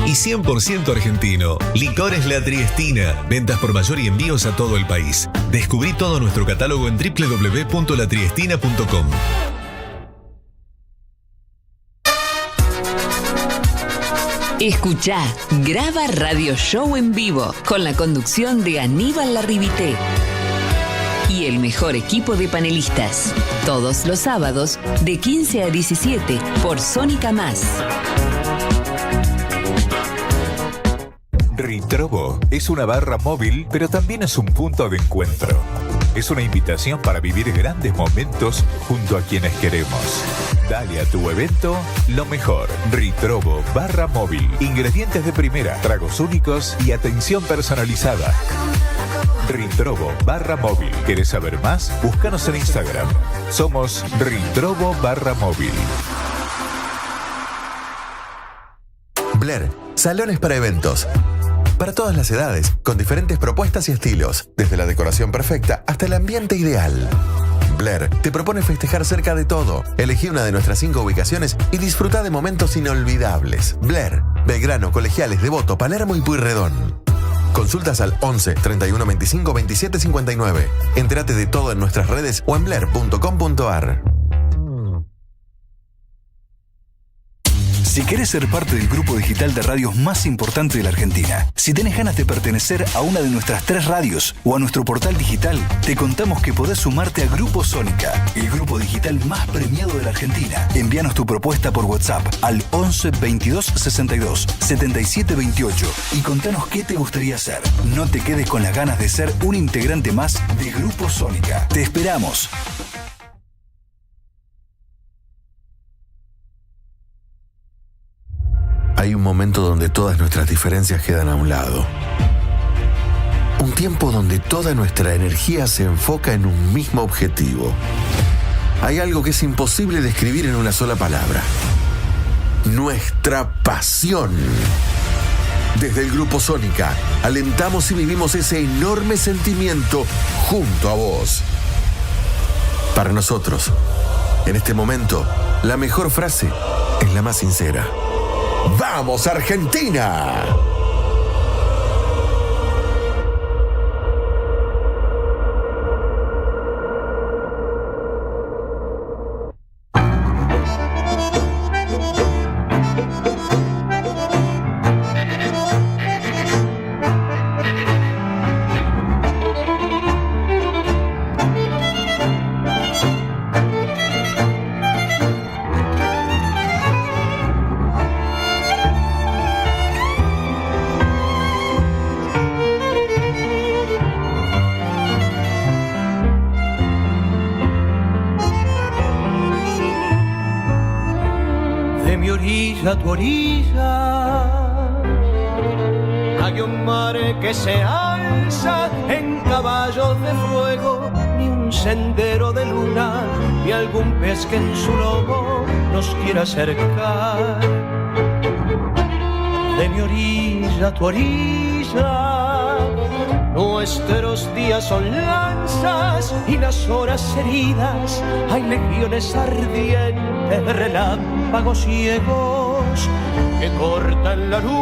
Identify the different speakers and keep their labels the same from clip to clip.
Speaker 1: y 100% argentino. Licores La Triestina. Ventas por mayor y envíos a todo el país. Descubrí todo nuestro catálogo en www.latriestina.com.
Speaker 2: Escuchá, graba Radio Show en vivo con la conducción de Aníbal Larribité y el mejor equipo de panelistas. Todos los sábados de 15 a 17 por Sónica Más.
Speaker 3: Ritrobo es una barra móvil, pero también es un punto de encuentro. Es una invitación para vivir grandes momentos junto a quienes queremos. Dale a tu evento lo mejor. Ritrobo barra móvil. Ingredientes de primera, tragos únicos y atención personalizada. Ritrobo barra móvil. ¿Querés saber más? Búscanos en Instagram. Somos Ritrobo barra móvil.
Speaker 4: Blair, salones para eventos. Para todas las edades, con diferentes propuestas y estilos, desde la decoración perfecta hasta el ambiente ideal. Blair te propone festejar cerca de todo. Elegí una de nuestras 5 ubicaciones y disfruta de momentos inolvidables. Blair, Belgrano, Colegiales, Devoto, Palermo y Pueyrredón. Consultas al 11 31 25 27 59. Entérate de todo en nuestras redes o en blair.com.ar.
Speaker 5: Si querés ser parte del grupo digital de radios más importante de la Argentina, si tenés ganas de pertenecer a una de nuestras 3 radios o a nuestro portal digital, te contamos que podés sumarte a Grupo Sónica, el grupo digital más premiado de la Argentina. Envíanos tu propuesta por WhatsApp al 11 22 62 77 28 y contanos qué te gustaría hacer. No te quedes con las ganas de ser un integrante más de Grupo Sónica. Te esperamos.
Speaker 4: Hay un momento donde todas nuestras diferencias quedan a un lado. Un tiempo donde toda nuestra energía se enfoca en un mismo objetivo. Hay algo que es imposible describir en una sola palabra. Nuestra pasión. Desde el Grupo Sónica, alentamos y vivimos ese enorme sentimiento junto a vos. Para nosotros, en este momento, la mejor frase es la más sincera. ¡Vamos, Argentina!
Speaker 6: A tu orilla hay un mar que se alza en caballos de fuego, ni un sendero de luna, ni algún pez que en su lomo nos quiera acercar. De mi orilla a tu orilla, nuestros días son lanzas y las horas heridas, hay legiones ardientes de relámpagos ciegos que cortan la luz.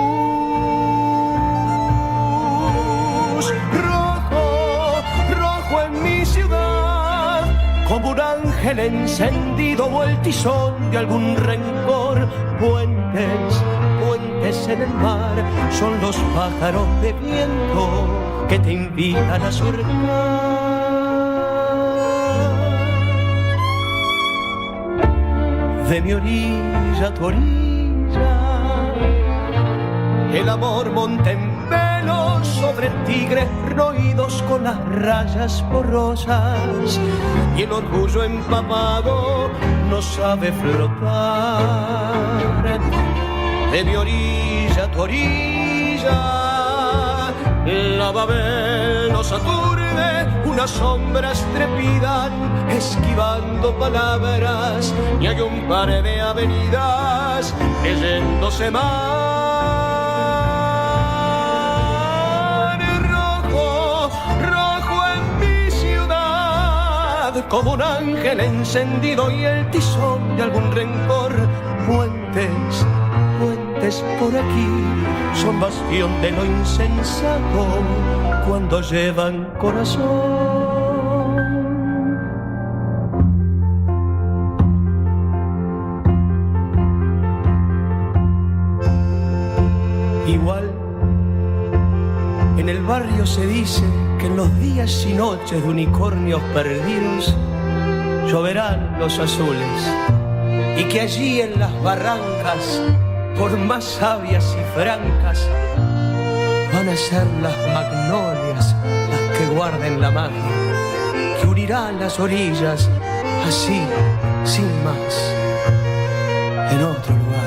Speaker 6: Rojo, rojo en mi ciudad, como un ángel encendido o el tizón de algún rencor. Puentes, puentes en el mar, son los pájaros de viento que te invitan a surcar. De mi orilla a tu orilla, el amor monta en velo sobre tigres roídos con las rayas borrosas, y el orgullo empapado no sabe flotar. De mi orilla a tu orilla, la Babel nos aturde, unas sombras trepidan esquivando palabras, y hay un par de avenidas leyéndose mal. Rojo, rojo en mi ciudad, como un ángel encendido y el tizón de algún rencor. Puentes, puentes puentes por aquí son bastión de lo insensato cuando llevan corazón. Igual en el barrio se dice que en los días y noches de unicornios perdidos lloverán los azules, y que allí en las barrancas, por más sabias y francas, van a ser las magnolias las que guarden la magia, que unirán las orillas así, sin más, en otro lugar.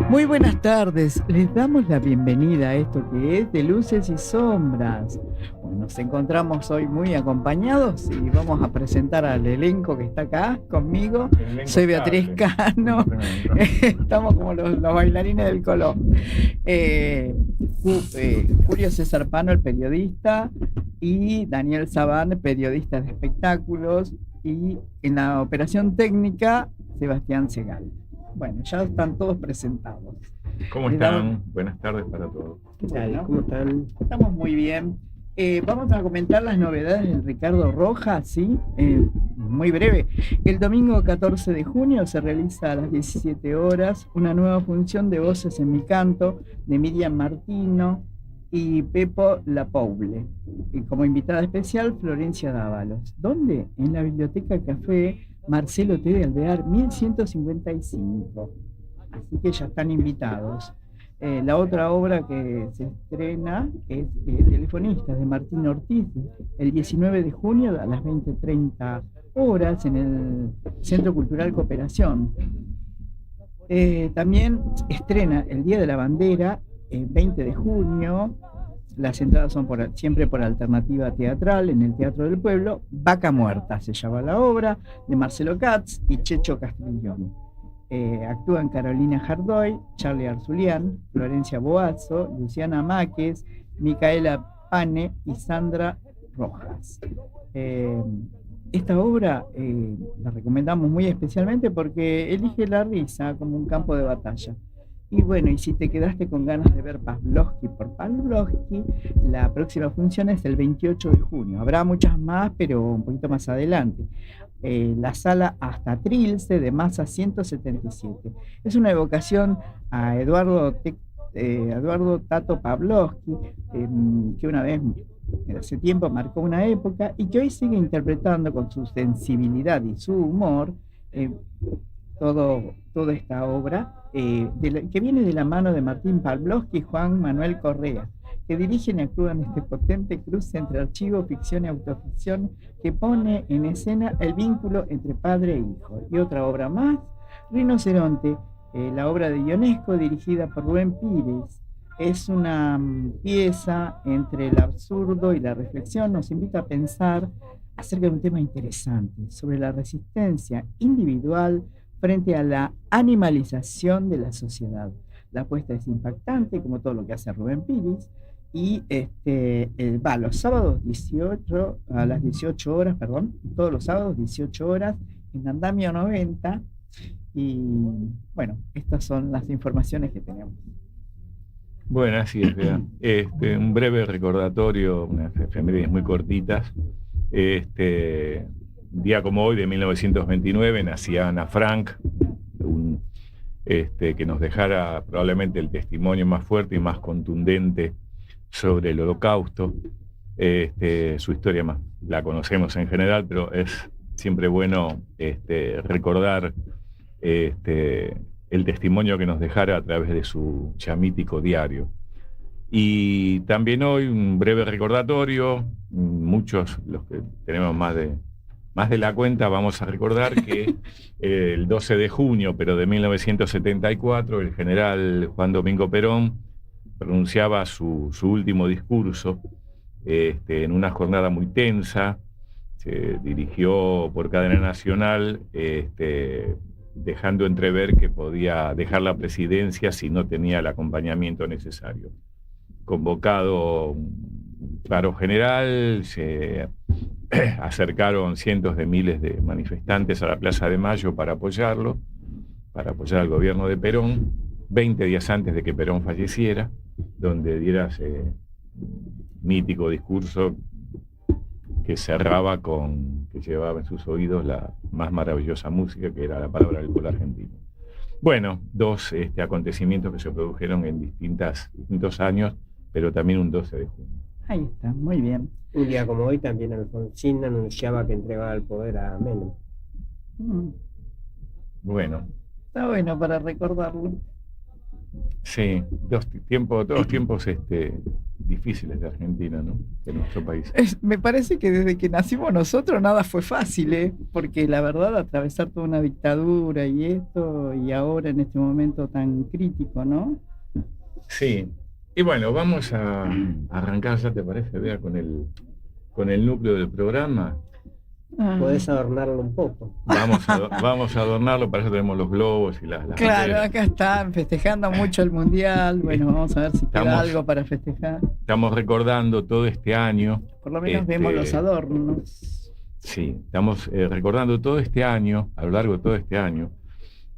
Speaker 7: Muy buenas tardes, les damos la bienvenida a esto que es de Luces y Sombras. Bueno, nos encontramos hoy muy acompañados y vamos a presentar al elenco que está acá conmigo. Soy Beatriz Cano, estamos como los bailarines del Colón. Julio César Pano, el periodista, y Daniel Sabán, periodista de espectáculos, y en la operación técnica, Sebastián Segal. Bueno, ya están todos presentados.
Speaker 8: ¿Cómo están? Buenas tardes para todos.
Speaker 7: ¿Qué tal? ¿Cómo están? Estamos muy bien. Vamos a comentar las novedades de Ricardo Rojas, ¿sí? Muy breve. El domingo 14 de junio se realiza a las 17 horas una nueva función de Voces en mi canto de Miriam Martino y Pepo Lapoule. Y como invitada especial, Florencia Dávalos. ¿Dónde? En la Biblioteca Café Marcelo T. de Alvear, 1155. Así que ya están invitados. La otra obra que se estrena es Telefonistas, de Martín Ortiz, el 19 de junio a las 20:30 horas en el Centro Cultural Cooperación. También estrena el Día de la Bandera, el 20 de junio. Las entradas son siempre por alternativa teatral en el Teatro del Pueblo. Vaca Muerta se llama la obra, de Marcelo Katz y Checho Castrillón. Actúan Carolina Jardoy, Charlie Arzulián, Florencia Boazzo, Luciana Máquez, Micaela Pane y Sandra Rojas. Esta obra la recomendamos muy especialmente porque elige la risa como un campo de batalla. Y bueno, y si te quedaste con ganas de ver Pavlovsky por Pavlovsky, la próxima función es el 28 de junio. Habrá muchas más, pero un poquito más adelante. La sala Hasta Trilce de Masa 177. Es una evocación a Eduardo Tato Pavlovsky, que una vez, hace tiempo, marcó una época y que hoy sigue interpretando con su sensibilidad y su humor toda esta obra, que viene de la mano de Martín Pavlovsky y Juan Manuel Correa, que dirigen y actúan este potente cruce entre archivo, ficción y autoficción que pone en escena el vínculo entre padre e hijo. Y otra obra más, Rinoceronte, la obra de Ionesco dirigida por Rubén Pires. Es una pieza entre el absurdo y la reflexión. Nos invita a pensar acerca de un tema interesante, sobre la resistencia individual frente a la animalización de la sociedad. La apuesta es impactante, como todo lo que hace Rubén Pires, y va los sábados a las 18 horas, todos los sábados 18 horas, en Andamio 90, y bueno, estas son las informaciones que tenemos.
Speaker 8: Bueno, así es, ¿verdad? Un breve recordatorio, unas efemérides muy cortitas. Día como hoy, de 1929, nacía Ana Frank, que nos dejara probablemente el testimonio más fuerte y más contundente sobre el Holocausto. Su historia más la conocemos en general, pero es siempre bueno recordar el testimonio que nos dejara a través de su ya mítico diario. Y también hoy un breve recordatorio, muchos, los que tenemos más de la cuenta, vamos a recordar que el 12 de junio, pero de 1974, el general Juan Domingo Perón pronunciaba su último discurso en una jornada muy tensa, se dirigió por cadena nacional, dejando entrever que podía dejar la presidencia si no tenía el acompañamiento necesario. Convocado un paro general, se acercaron cientos de miles de manifestantes a la Plaza de Mayo para apoyarlo, para apoyar al gobierno de Perón, 20 días antes de que Perón falleciera, donde diera ese mítico discurso que cerraba que llevaba en sus oídos la más maravillosa música, que era la palabra del pueblo argentino. Bueno, dos acontecimientos que se produjeron en distintos años, pero también un 12 de junio.
Speaker 7: Ahí está, muy bien.
Speaker 9: Un día como hoy también Alfonsín anunciaba que entregaba el poder a Menem.
Speaker 8: Bueno.
Speaker 7: Está bueno para recordarlo.
Speaker 8: Sí, todos tiempos difíciles de Argentina, ¿no? De nuestro país.
Speaker 7: Me parece que desde que nacimos nosotros nada fue fácil, porque la verdad atravesar toda una dictadura y esto, y ahora en este momento tan crítico, ¿no?
Speaker 8: Sí. Y bueno, vamos a arrancar, ¿ya te parece, Bea, con el núcleo del programa?
Speaker 9: Podés adornarlo un poco.
Speaker 8: Vamos a adornarlo, para eso tenemos los globos y las
Speaker 7: Claro, banderas. Acá están festejando mucho el Mundial. Bueno, vamos a ver si queda algo para festejar.
Speaker 8: Estamos recordando todo este año.
Speaker 7: Por lo menos vemos los adornos.
Speaker 8: Sí, estamos recordando todo este año, a lo largo de todo este año.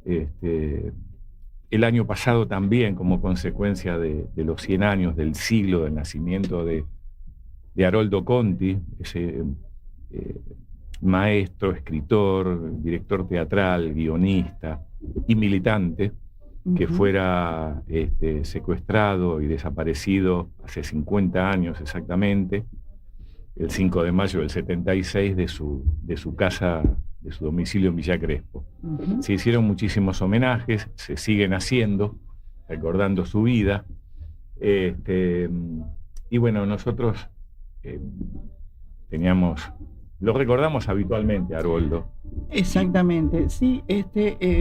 Speaker 8: El año pasado también, como consecuencia de los 100 años del siglo del nacimiento de Haroldo Conti, ese maestro, escritor, director teatral, guionista y militante, que fuera secuestrado y desaparecido hace 50 años exactamente, el 5 de mayo del 76, de su casa, de su domicilio en Villa Crespo. Se hicieron muchísimos homenajes, se siguen haciendo, recordando su vida. Y bueno, nosotros lo recordamos habitualmente, Haroldo.
Speaker 7: Exactamente, sí,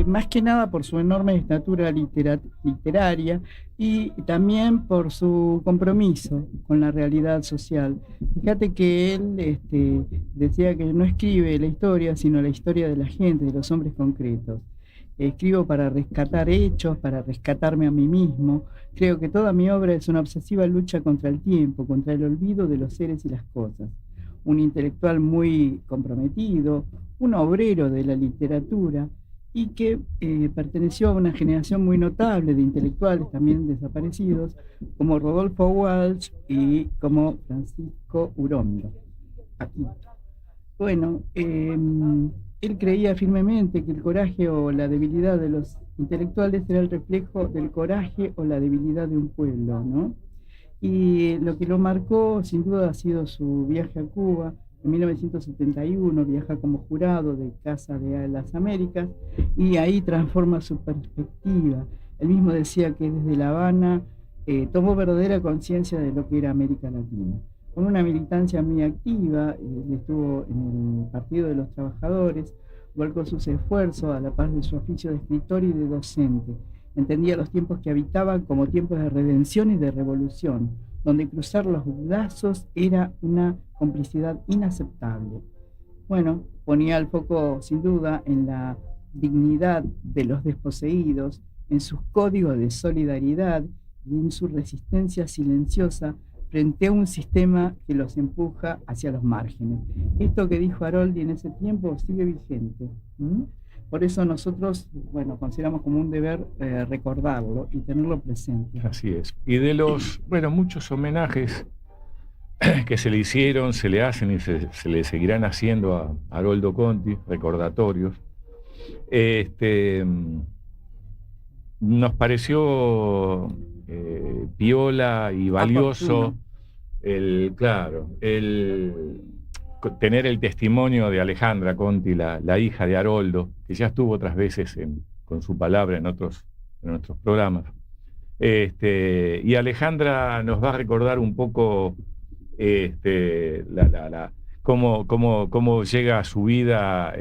Speaker 7: más que nada por su enorme estatura literaria y también por su compromiso con la realidad social. Fíjate que él decía que no escribe la historia, sino la historia de la gente, de los hombres concretos. Escribo para rescatar hechos, para rescatarme a mí mismo. Creo que toda mi obra es una obsesiva lucha contra el tiempo, contra el olvido de los seres y las cosas. Un intelectual muy comprometido, un obrero de la literatura y que perteneció a una generación muy notable de intelectuales también desaparecidos, como Rodolfo Walsh y como Francisco Urondo. Aquí. Bueno, él creía firmemente que el coraje o la debilidad de los intelectuales era el reflejo del coraje o la debilidad de un pueblo, ¿no? Y lo que lo marcó, sin duda, ha sido su viaje a Cuba. En 1971 viaja como jurado de Casa de las Américas y ahí transforma su perspectiva. Él mismo decía que desde La Habana tomó verdadera conciencia de lo que era América Latina. Con una militancia muy activa, él estuvo en el Partido de los Trabajadores, volcó sus esfuerzos a la par de su oficio de escritor y de docente. Entendía los tiempos que habitaban como tiempos de redención y de revolución, donde cruzar los lazos era una complicidad inaceptable. Bueno, ponía el foco sin duda en la dignidad de los desposeídos, en sus códigos de solidaridad y en su resistencia silenciosa frente a un sistema que los empuja hacia los márgenes. Esto que dijo Haroldi en ese tiempo sigue vigente. Por eso nosotros, consideramos como un deber recordarlo y tenerlo presente.
Speaker 8: Así es. Y de los, muchos homenajes que se le hicieron, se le hacen y se le seguirán haciendo a Haroldo Conti, recordatorios, nos pareció piola y valioso tener el testimonio de Alejandra Conti, la hija de Haroldo, que ya estuvo otras veces con su palabra en nuestros programas. Y Alejandra nos va a recordar un poco cómo llega a su vida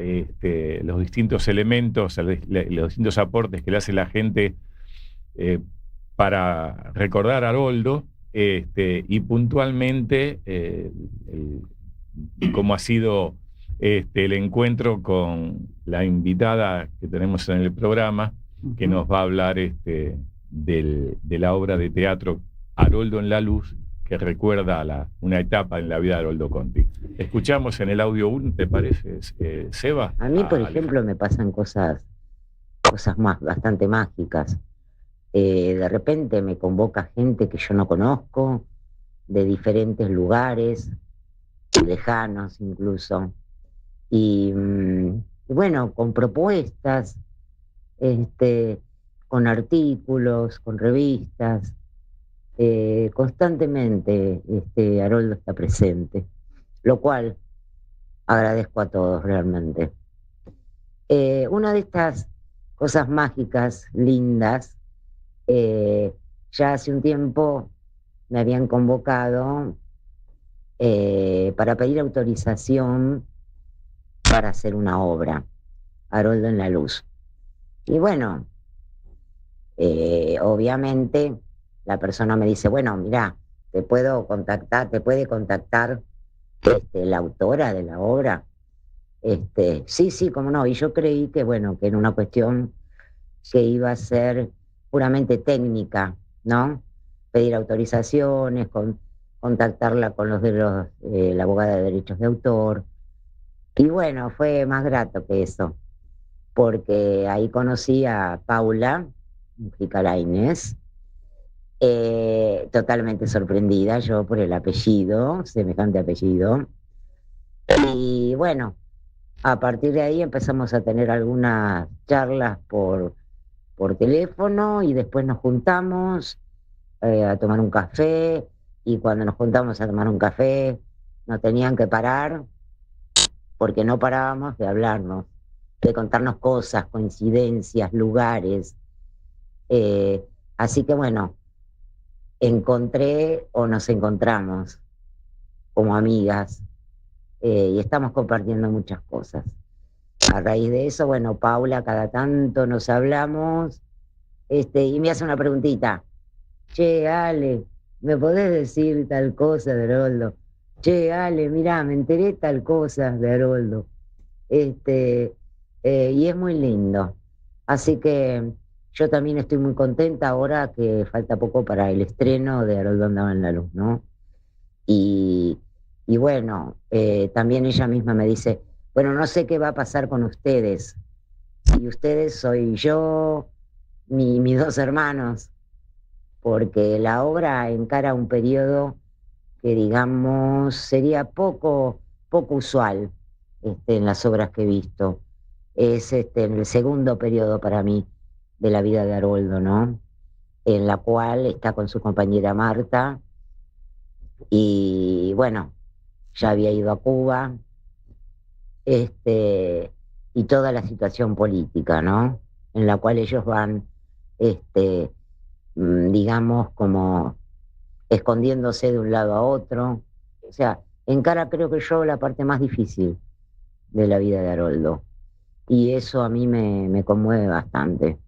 Speaker 8: los distintos elementos, los distintos aportes que le hace la gente para recordar a Haroldo, y puntualmente cómo ha sido el encuentro con la invitada que tenemos en el programa, que nos va a hablar de la obra de teatro Haroldo en la Luz, que recuerda una etapa en la vida de Haroldo Conti. Escuchamos en el audio 1, ¿te parece, Seba?
Speaker 10: A mí, por ejemplo, me pasan cosas bastante mágicas. De repente me convoca gente que yo no conozco, de diferentes lugares, lejanos incluso, y bueno, con propuestas, con artículos, con revistas, constantemente Haroldo está presente, lo cual agradezco a todos realmente. Una de estas cosas mágicas, lindas, ya hace un tiempo me habían convocado para pedir autorización para hacer una obra, Haroldo en la Luz. Y bueno, obviamente la persona me dice, bueno, mira, te puede contactar la autora de la obra. Sí, cómo no. Y yo creí que, bueno, que era una cuestión que iba a ser puramente técnica, ¿no? Pedir autorizaciones, contactarla con la abogada de derechos de autor. Y bueno, fue más grato que eso, porque ahí conocí a Paula Mujica Lainez, totalmente sorprendida yo por el apellido, semejante apellido. Y bueno, a partir de ahí empezamos a tener algunas charlas por teléfono y después nos juntamos a tomar un café, y cuando nos juntamos a tomar un café nos tenían que parar porque no parábamos de hablarnos, de contarnos cosas, coincidencias, lugares. Así que bueno, nos encontramos como amigas y estamos compartiendo muchas cosas. A raíz de eso, bueno, Paula, cada tanto nos hablamos y me hace una preguntita. Che, Ale, ¿me podés decir tal cosa de Haroldo? Che, Ale, mirá, me enteré tal cosa de Haroldo. Y es muy lindo. Así que yo también estoy muy contenta ahora que falta poco para el estreno de Haroldo andaba en la luz, ¿no? Y bueno, también ella misma me dice, bueno, no sé qué va a pasar con ustedes. Si ustedes soy yo, mis dos hermanos, porque la obra encara un periodo que, digamos, sería poco usual en las obras que he visto. Es en el segundo periodo para mí de la vida de Haroldo, ¿no? En la cual está con su compañera Marta, y bueno, ya había ido a Cuba, y toda la situación política, ¿no? En la cual ellos van, digamos, como escondiéndose de un lado a otro. O sea, encara, creo que yo, la parte más difícil de la vida de Haroldo. Y eso a mí me conmueve bastante.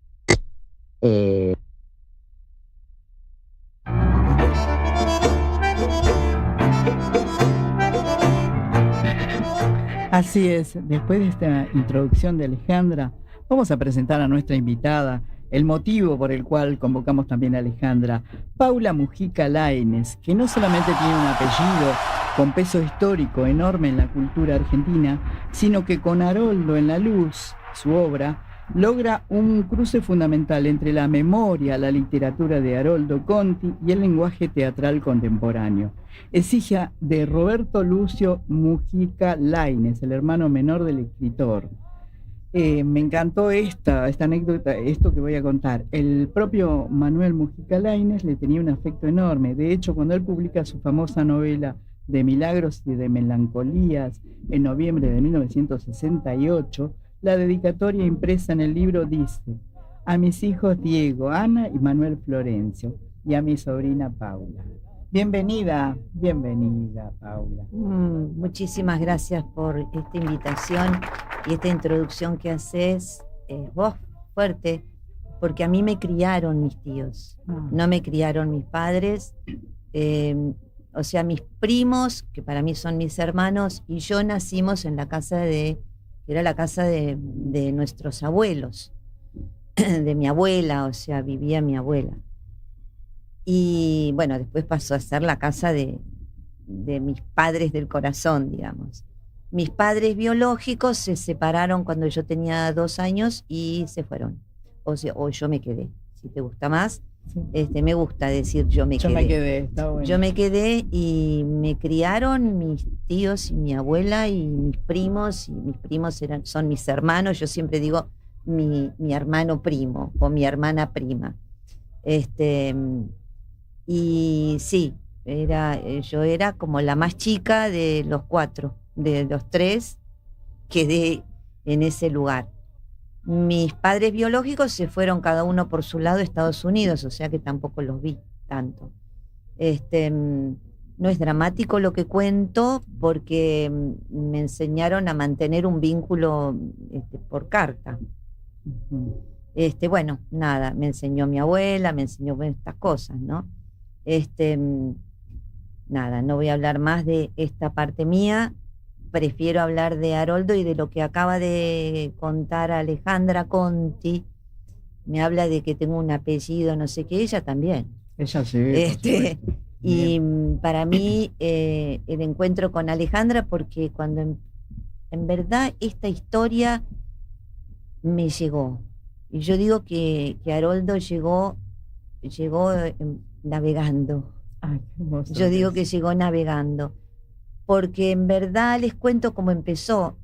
Speaker 7: Así es, después de esta introducción de Alejandra, vamos a presentar a nuestra invitada, el motivo por el cual convocamos también a Alejandra, Paula Mujica Lainez, que no solamente tiene un apellido con peso histórico enorme en la cultura argentina, sino que con Haroldo en la Luz, su obra, logra un cruce fundamental entre la memoria, la literatura de Haroldo Conti y el lenguaje teatral contemporáneo. Es hija de Roberto Lucio Mujica Lainez, el hermano menor del escritor. Me encantó esta anécdota, esto que voy a contar. El propio Manuel Mujica Lainez le tenía un afecto enorme. De hecho, cuando él publica su famosa novela de Milagros y de Melancolías en noviembre de 1968, la dedicatoria impresa en el libro dice: a mis hijos Diego, Ana y Manuel Florencio, y a mi sobrina Paula. Bienvenida Paula.
Speaker 11: Muchísimas gracias por esta invitación y esta introducción que haces, vos, fuerte, porque a mí me criaron mis tíos, no me criaron mis padres. o sea, mis primos, que para mí son mis hermanos, y yo nacimos en la casa que era la casa de nuestros abuelos, de mi abuela, o sea, vivía mi abuela. Y bueno, después pasó a ser la casa de mis padres del corazón, digamos. Mis padres biológicos se separaron cuando yo tenía 2 años y se fueron. O sea, o yo me quedé. Si te gusta más, me gusta decir yo me quedé.
Speaker 7: Está bueno.
Speaker 11: Yo me quedé y me criaron mis tíos y mi abuela y mis primos son mis hermanos. Yo siempre digo mi hermano primo o mi hermana prima. Y sí, yo era como la más chica de los 4, de los 3, quedé en ese lugar. Mis padres biológicos se fueron cada uno por su lado a Estados Unidos, o sea que tampoco los vi tanto. No es dramático lo que cuento porque me enseñaron a mantener un vínculo por carta. Bueno, nada, me enseñó mi abuela, me enseñó estas cosas, ¿no? Nada, no voy a hablar más de esta parte mía. Prefiero hablar de Haroldo y de lo que acaba de contar Alejandra Conti. Me habla de que tengo un apellido, no sé qué, ella también.
Speaker 7: Ella sí.
Speaker 11: Y para mí el encuentro con Alejandra, porque cuando en verdad esta historia me llegó. Y yo digo que Haroldo llegó navegando.
Speaker 7: Ay, qué hermoso.
Speaker 11: Yo digo que llegó navegando. Porque en verdad les cuento cómo empezó.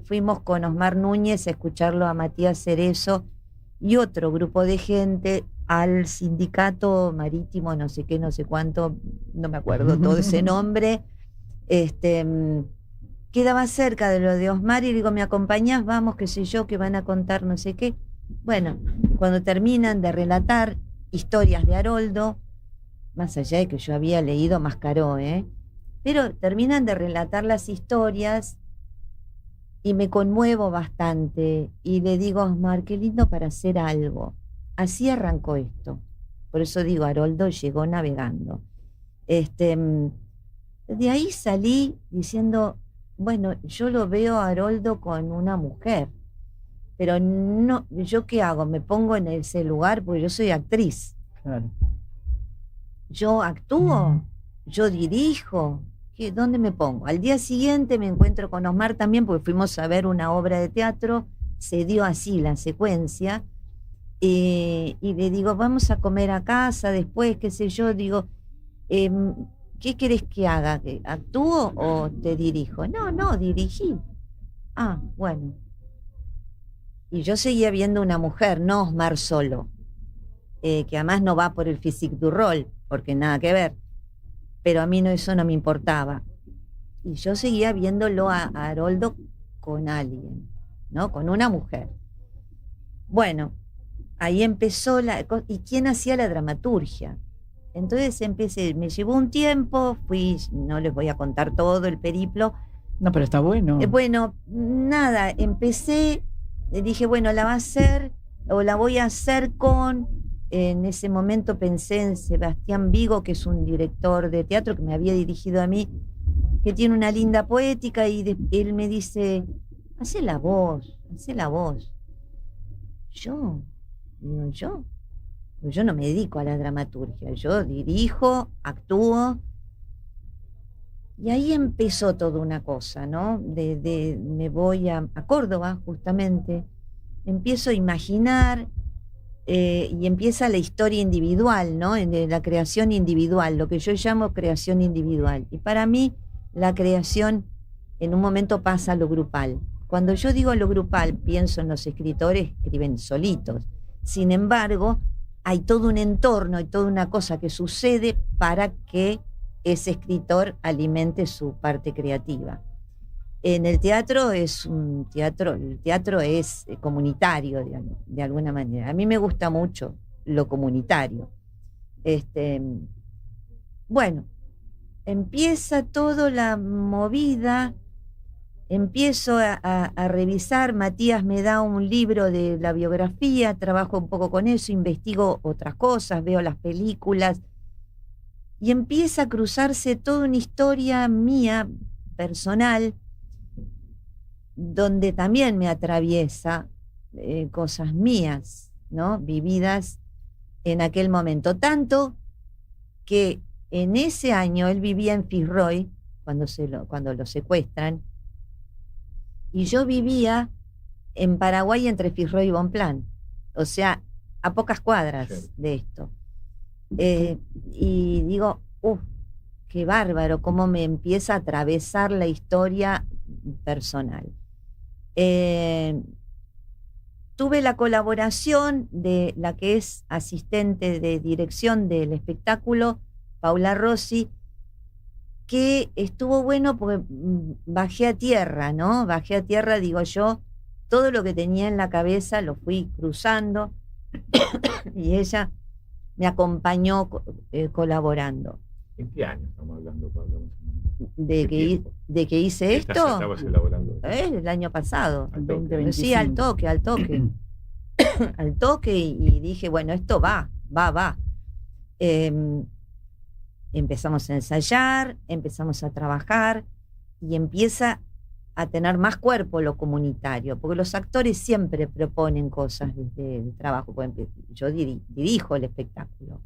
Speaker 11: Fuimos con Osmar Núñez a escucharlo a Matías Cerezo y otro grupo de gente al sindicato marítimo, no sé qué, no sé cuánto, no me acuerdo todo ese nombre. Quedaba cerca de lo de Osmar y le digo, ¿me acompañás? Vamos, qué sé yo, que van a contar no sé qué. Bueno, cuando terminan de relatar historias de Haroldo, más allá de que yo había leído Mascaró, pero terminan de relatar las historias y me conmuevo bastante y le digo a Osmar, qué lindo para hacer algo. Así arrancó esto. Por eso digo, Haroldo llegó navegando. De ahí salí diciendo, bueno, yo lo veo a Haroldo con una mujer, pero no, ¿yo qué hago? Me pongo en ese lugar porque yo soy actriz.
Speaker 7: Claro.
Speaker 11: Yo actúo, yo dirijo. ¿Dónde me pongo? Al día siguiente me encuentro con Osmar también, porque fuimos a ver una obra de teatro, se dio así la secuencia, y le digo, vamos a comer a casa después, qué sé yo, digo, ¿qué querés que haga? ¿Actúo o te dirijo? No, dirigí. Ah, bueno. Y yo seguía viendo una mujer, no Osmar solo, que además no va por el physique du rôle, porque nada que ver. Pero a mí eso no me importaba. Y yo seguía viéndolo a Haroldo con alguien, ¿no? Con una mujer. Bueno, ahí empezó ¿y quién hacía la dramaturgia? Entonces empecé, me llevó un tiempo, no les voy a contar todo el periplo.
Speaker 7: No, pero está bueno.
Speaker 11: Bueno, nada, empecé, dije, bueno, la va a hacer, o la voy a hacer con... En ese momento pensé en Sebastián Vigo, que es un director de teatro que me había dirigido a mí, que tiene una linda poética, y él me dice, hace la voz. Yo, pues yo no me dedico a la dramaturgia, yo dirijo, actúo, y ahí empezó toda una cosa, ¿no? Me voy a Córdoba, justamente, empiezo a imaginar. Y empieza la historia individual, ¿no? En la creación individual, lo que yo llamo creación individual. Y para mí, la creación en un momento pasa a lo grupal. Cuando yo digo lo grupal, pienso en los escritores que escriben solitos. Sin embargo, hay todo un entorno y toda una cosa que sucede para que ese escritor alimente su parte creativa. En el teatro el teatro es comunitario de alguna manera. A mí me gusta mucho lo comunitario. Bueno, empieza toda la movida, empiezo a revisar, Matías me da un libro de la biografía, trabajo un poco con eso, investigo otras cosas, veo las películas Y empieza a cruzarse toda una historia mía, personal, donde también me atraviesa cosas mías, ¿no? Vividas en aquel momento. Tanto que en ese año él vivía en Fitzroy, cuando lo secuestran, y yo vivía en Paraguay entre Fitzroy y Bonpland, o sea, a pocas cuadras de esto. Y digo, qué bárbaro, cómo me empieza a atravesar la historia personal. Tuve la colaboración de la que es asistente de dirección del espectáculo, Paula Rossi, que estuvo bueno porque bajé a tierra, ¿no? Bajé a tierra, digo yo, todo lo que tenía en la cabeza lo fui cruzando y ella me acompañó colaborando.
Speaker 8: ¿En qué año estamos hablando, Pablo?
Speaker 11: De que hice esto,
Speaker 8: ¿Estabas elaborando?
Speaker 11: El año pasado.
Speaker 8: Al toque.
Speaker 11: Sí, al toque. Al toque y dije, bueno, esto va. Empezamos a ensayar, empezamos a trabajar y empieza a tener más cuerpo lo comunitario, porque los actores siempre proponen cosas desde el trabajo. Yo dirijo el espectáculo.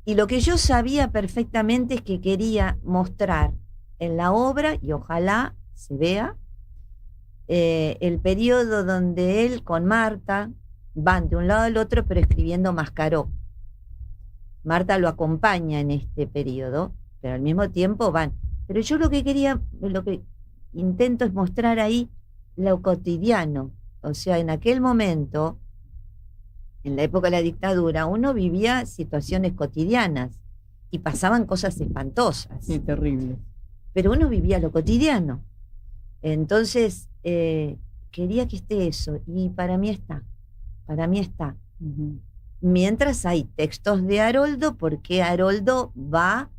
Speaker 11: Y lo que yo sabía perfectamente es que quería mostrar en la obra, y ojalá se vea, el periodo donde él con Marta van de un lado al otro, pero escribiendo Mascaró. Marta lo acompaña en este periodo, pero al mismo tiempo van. Pero yo lo que intento es mostrar ahí lo cotidiano. O sea, en aquel momento, en la época de la dictadura, uno vivía situaciones cotidianas y pasaban cosas espantosas.
Speaker 7: Sí, terrible.
Speaker 11: Pero uno vivía lo cotidiano. Entonces, quería que esté eso, y para mí está. Uh-huh. Mientras hay textos de Haroldo, porque Haroldo va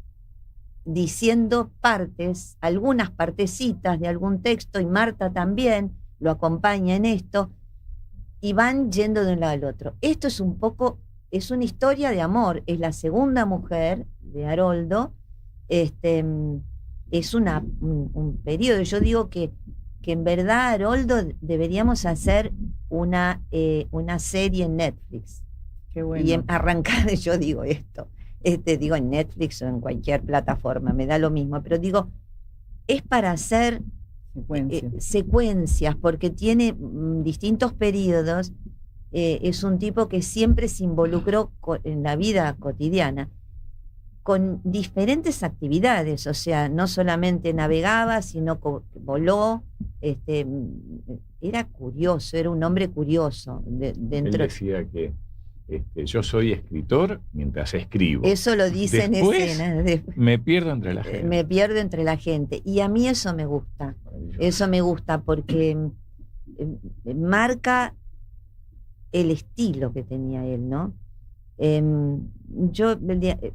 Speaker 11: diciendo partes, algunas partecitas de algún texto, y Marta también lo acompaña en esto, y van yendo de un lado al otro. Esto es es una historia de amor, es la segunda mujer de Haroldo, es un periodo. Yo digo que en verdad, Haroldo, deberíamos hacer una serie en Netflix.
Speaker 7: Qué bueno.
Speaker 11: Y arrancar, yo digo esto, digo en Netflix o en cualquier plataforma, me da lo mismo, pero digo, es para hacer secuencias, porque tiene distintos periodos. Es un tipo que siempre se involucró en la vida cotidiana, con diferentes actividades, o sea, no solamente navegaba, sino que voló, era curioso, era un hombre curioso.
Speaker 8: Él decía que yo soy escritor mientras escribo.
Speaker 11: Eso lo dice en escena.
Speaker 8: Me pierdo entre la gente.
Speaker 11: Me pierdo entre la gente. Y a mí eso me gusta. Eso me gusta porque marca el estilo que tenía él, ¿no?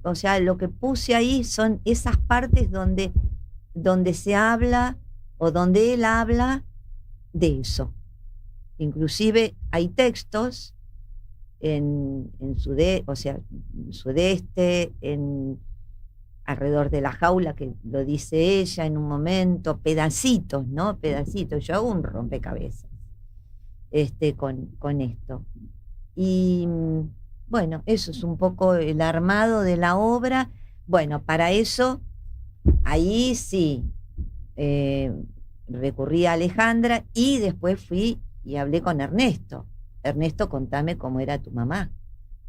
Speaker 11: O sea, lo que puse ahí son esas partes donde se habla o donde él habla de eso. Inclusive hay textos en sudeste, alrededor de la jaula, que lo dice ella en un momento, pedacitos, ¿no? Pedacitos. Yo hago un rompecabezas con esto. Y bueno, eso es un poco el armado de la obra. Bueno, para eso, ahí sí, recurrí a Alejandra y después fui y hablé con Ernesto. Ernesto, contame cómo era tu mamá,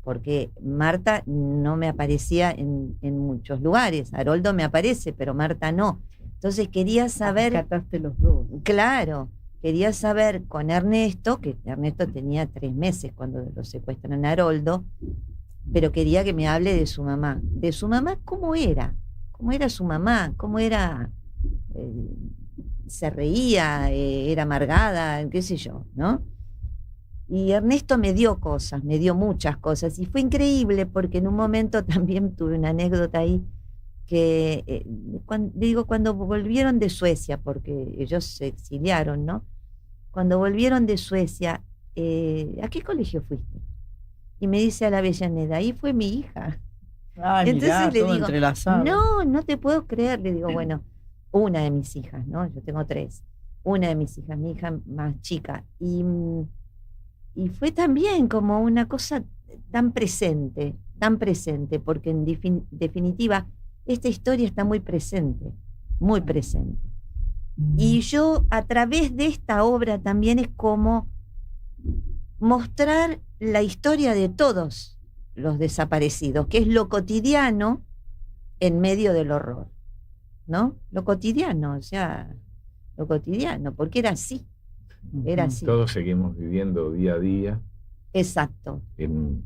Speaker 11: porque Marta no me aparecía en muchos lugares. Haroldo me aparece, pero Marta no. Entonces quería saber...
Speaker 7: Rescataste los dos.
Speaker 11: Claro, quería saber con Ernesto, que Ernesto tenía 3 meses cuando lo secuestran a Haroldo, pero quería que me hable de su mamá. De su mamá, ¿cómo era? ¿Cómo era su mamá? ¿Cómo era? ¿Se reía? ¿Era amargada? ¿Qué sé yo? ¿No? Y Ernesto me dio cosas, me dio muchas cosas, y fue increíble porque en un momento también tuve una anécdota ahí que, cuando volvieron de Suecia, porque ellos se exiliaron, ¿no? Cuando volvieron de Suecia, ¿a qué colegio fuiste? Y me dice a la Avellaneda, ahí fue mi hija.
Speaker 7: Ay,
Speaker 11: Entonces
Speaker 7: mirá,
Speaker 11: le
Speaker 7: todo
Speaker 11: digo,
Speaker 7: entrelazado.
Speaker 11: no te puedo creer. Le digo, bueno, una de mis hijas, ¿no? Yo tengo 3. Una de mis hijas, mi hija más chica. Y fue también como una cosa tan presente, porque en definitiva esta historia está muy presente, muy presente. Y yo a través de esta obra también es como mostrar la historia de todos los desaparecidos, que es lo cotidiano en medio del horror, ¿no? Lo cotidiano, o sea, lo cotidiano, porque era así. Era así.
Speaker 8: Todos seguimos viviendo día a día.
Speaker 11: Exacto.
Speaker 8: Con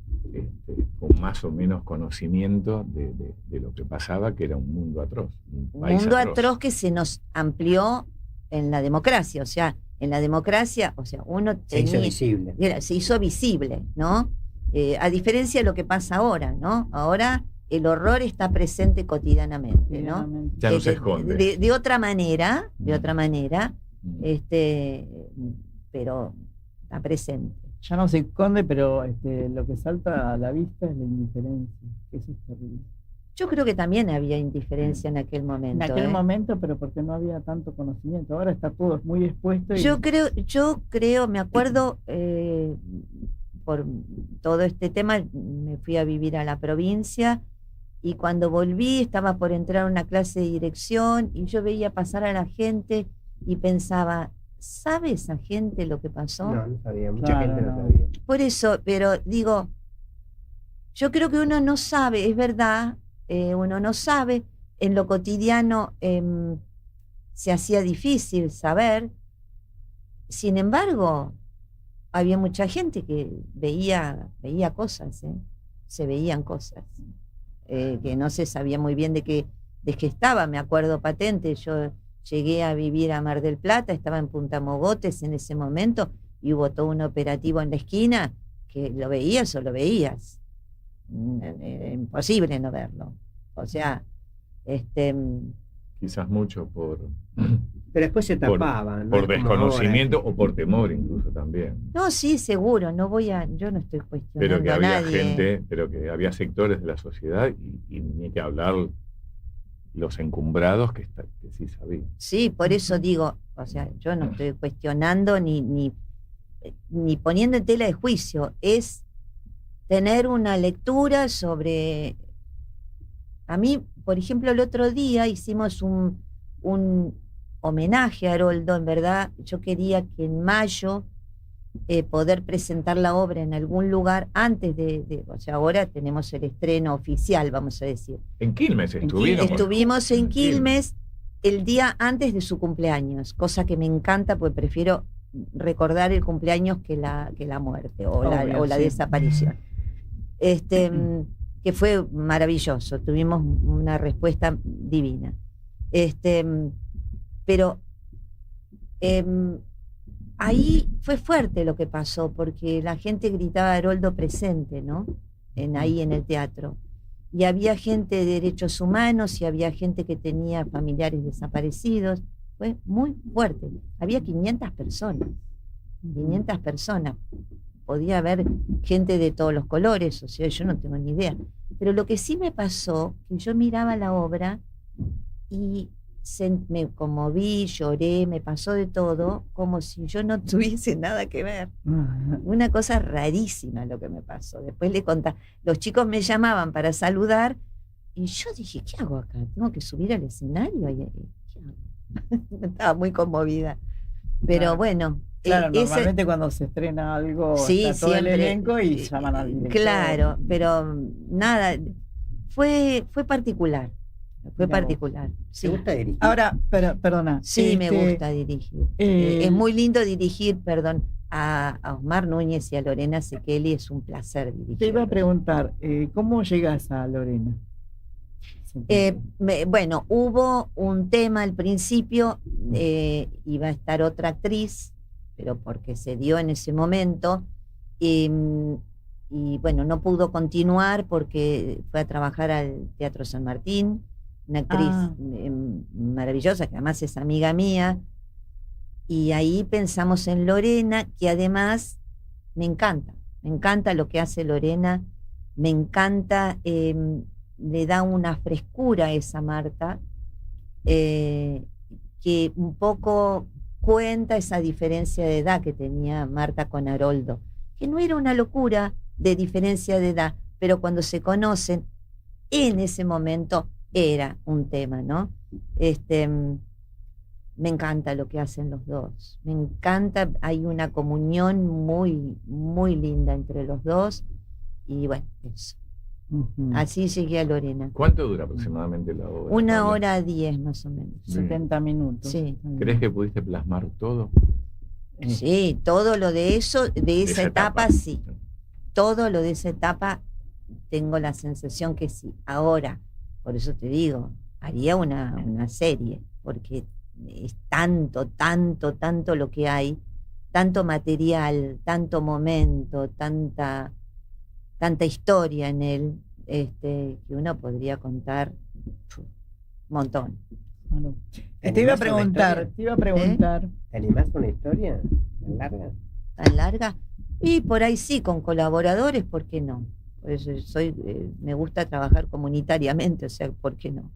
Speaker 8: más o menos conocimiento de lo que pasaba, que era un mundo atroz. Un
Speaker 11: mundo atroz que se nos amplió en la democracia. O sea, en la democracia, o sea, uno
Speaker 9: se hizo visible.
Speaker 11: Se hizo visible, ¿no? A diferencia de lo que pasa ahora, ¿no? Ahora el horror está presente cotidianamente, ¿no?
Speaker 8: Ya no se esconde.
Speaker 11: De otra manera, pero está presente.
Speaker 7: Ya no se esconde, pero lo que salta a la vista es la indiferencia. Eso es terrible.
Speaker 11: Yo creo que también había indiferencia en aquel momento.
Speaker 7: En aquel momento, pero porque no había tanto conocimiento. Ahora está todo muy expuesto.
Speaker 11: Yo creo, me acuerdo, por todo este tema, me fui a vivir a la provincia y cuando volví estaba por entrar a una clase de dirección y yo veía pasar a la gente y pensaba, ¿sabe esa gente lo que pasó?
Speaker 9: No sabía, mucha gente no sabía.
Speaker 11: Por eso, pero digo, yo creo que uno no sabe, es verdad, uno no sabe, en lo cotidiano se hacía difícil saber, sin embargo, había mucha gente que veía cosas, se veían cosas, que no se sabía muy bien de qué estaba, me acuerdo patente, yo llegué a vivir a Mar del Plata, estaba en Punta Mogotes en ese momento y hubo todo un operativo en la esquina que lo veías o lo veías. Imposible no verlo. O sea,
Speaker 8: quizás mucho por...
Speaker 9: Pero después se tapaban.
Speaker 8: Por desconocimiento o por temor incluso también.
Speaker 11: No, sí, seguro, yo no estoy cuestionando
Speaker 8: pero que
Speaker 11: a
Speaker 8: había
Speaker 11: nadie.
Speaker 8: gente, pero que había sectores de la sociedad y ni que hablar los encumbrados que sí sabían.
Speaker 11: Sí, por eso digo, o sea, yo no estoy cuestionando ni poniendo en tela de juicio, es tener una lectura sobre... A mí, por ejemplo, el otro día hicimos un homenaje a Haroldo, en verdad, yo quería que en mayo poder presentar la obra en algún lugar antes o sea, ahora tenemos el estreno oficial, vamos a decir.
Speaker 8: En Quilmes
Speaker 11: estuvimos en Quilmes el día antes de su cumpleaños, cosa que me encanta porque prefiero recordar el cumpleaños que la muerte o la desaparición. Que fue maravilloso, tuvimos una respuesta divina. Pero ahí fue fuerte lo que pasó, porque la gente gritaba Haroldo presente, ¿no? Ahí en el teatro. Y había gente de derechos humanos y había gente que tenía familiares desaparecidos. Fue muy fuerte. Había 500 personas. 500 personas. Podía haber gente de todos los colores, o sea, yo no tengo ni idea. Pero lo que sí me pasó, que yo miraba la obra y me conmoví, lloré, me pasó de todo, como si yo no tuviese nada que ver. Una cosa rarísima lo que me pasó. Después le contaba, los chicos me llamaban para saludar y yo dije, ¿qué hago acá? ¿Tengo que subir al escenario? ¿Qué hago? Estaba muy conmovida. Pero bueno.
Speaker 7: Claro, normalmente cuando se estrena algo
Speaker 11: sí,
Speaker 7: está todo
Speaker 11: siempre,
Speaker 7: el elenco y llaman al director.
Speaker 11: Claro, pero nada, fue particular. Fue particular.
Speaker 9: Sí. ¿Te gusta dirigir?
Speaker 7: Ahora, perdona.
Speaker 11: Sí, me gusta dirigir. Es muy lindo dirigir, a Osmar Núñez y a Lorena Sekeli, es un placer dirigir.
Speaker 7: Te iba a preguntar, ¿cómo llegas a Lorena?
Speaker 11: Bueno, hubo un tema al principio, iba a estar otra actriz, pero porque se dio en ese momento, y bueno, no pudo continuar porque fue a trabajar al Teatro San Martín, una actriz maravillosa, que además es amiga mía, y ahí pensamos en Lorena, que además me encanta lo que hace Lorena, me encanta le da una frescura a esa Marta, que un poco cuenta esa diferencia de edad que tenía Marta con Haroldo, que no era una locura de diferencia de edad, pero cuando se conocen, en ese momento era un tema, ¿no? Me encanta lo que hacen los dos, me encanta, hay una comunión muy, muy linda entre los dos, y bueno, eso. Así llegué a Lorena.
Speaker 8: ¿Cuánto dura aproximadamente la obra?
Speaker 11: 1:10 más o menos.
Speaker 7: 70 minutos.
Speaker 11: Sí.
Speaker 8: ¿Crees que pudiste plasmar todo?
Speaker 11: Sí, todo lo de eso, de esa etapa, sí. Todo lo de esa etapa tengo la sensación que sí. Ahora, por eso te digo, haría una serie, porque es tanto lo que hay, tanto material, tanto momento, tanta historia en él, que uno podría contar un montón.
Speaker 7: Bueno, te iba a preguntar.
Speaker 9: ¿Te animás con una historia tan larga?
Speaker 11: ¿Tan larga? Y por ahí sí, con colaboradores, ¿por qué no? Pues me gusta trabajar comunitariamente, o sea, ¿por qué no?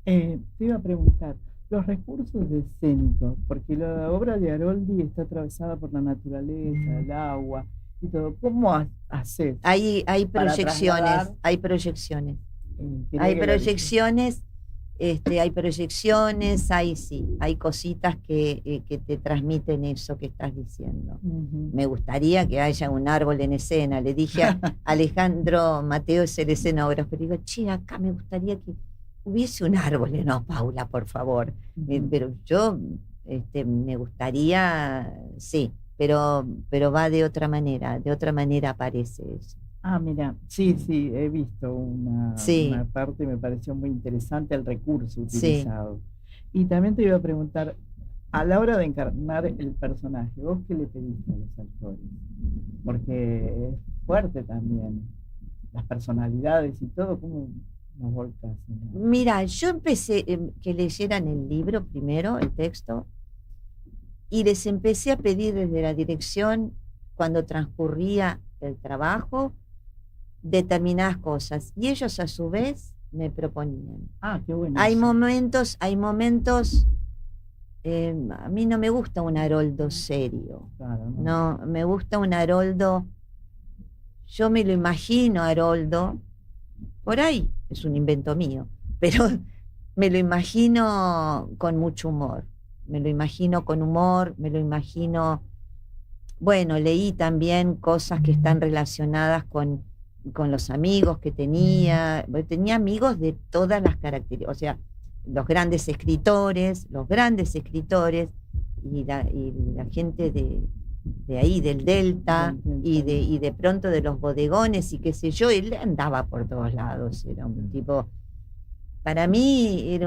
Speaker 7: Te iba a preguntar, los recursos escénicos, porque la obra de Haroldi está atravesada por la naturaleza, el agua y todo. ¿Cómo haces?
Speaker 11: Hay proyecciones, hay proyecciones. Hay proyecciones, hay cositas que te transmiten eso que estás diciendo. Me gustaría que haya un árbol en escena. Le dije a Alejandro Mateo, es el escenógrafo, le digo, che, acá me gustaría que hubiese un árbol. No, Paula, por favor. Pero yo me gustaría, sí, pero va de otra manera aparece eso.
Speaker 7: Ah, mira, sí, he visto una parte, me pareció muy interesante el recurso utilizado. Sí. Y también te iba a preguntar, a la hora de encarnar el personaje, ¿vos qué le pediste a los actores? Porque es fuerte también, las personalidades y todo, ¿cómo nos volcás?
Speaker 11: Mira, yo empecé que leyeran el libro primero, el texto, y les empecé a pedir desde la dirección, cuando transcurría el trabajo, determinadas cosas, y ellos a su vez me proponían.
Speaker 7: Ah, qué bueno.
Speaker 11: Hay momentos, a mí no me gusta un Haroldo serio. Claro, no, me gusta un Haroldo, yo me lo imagino Haroldo, por ahí es un invento mío, pero me lo imagino con mucho humor, me lo imagino, bueno, leí también cosas que están relacionadas con los amigos que tenía amigos de todas las características, o sea, los grandes escritores y la gente de ahí, del Delta, y de pronto de los bodegones y qué sé yo, él andaba por todos lados, era un tipo, para mí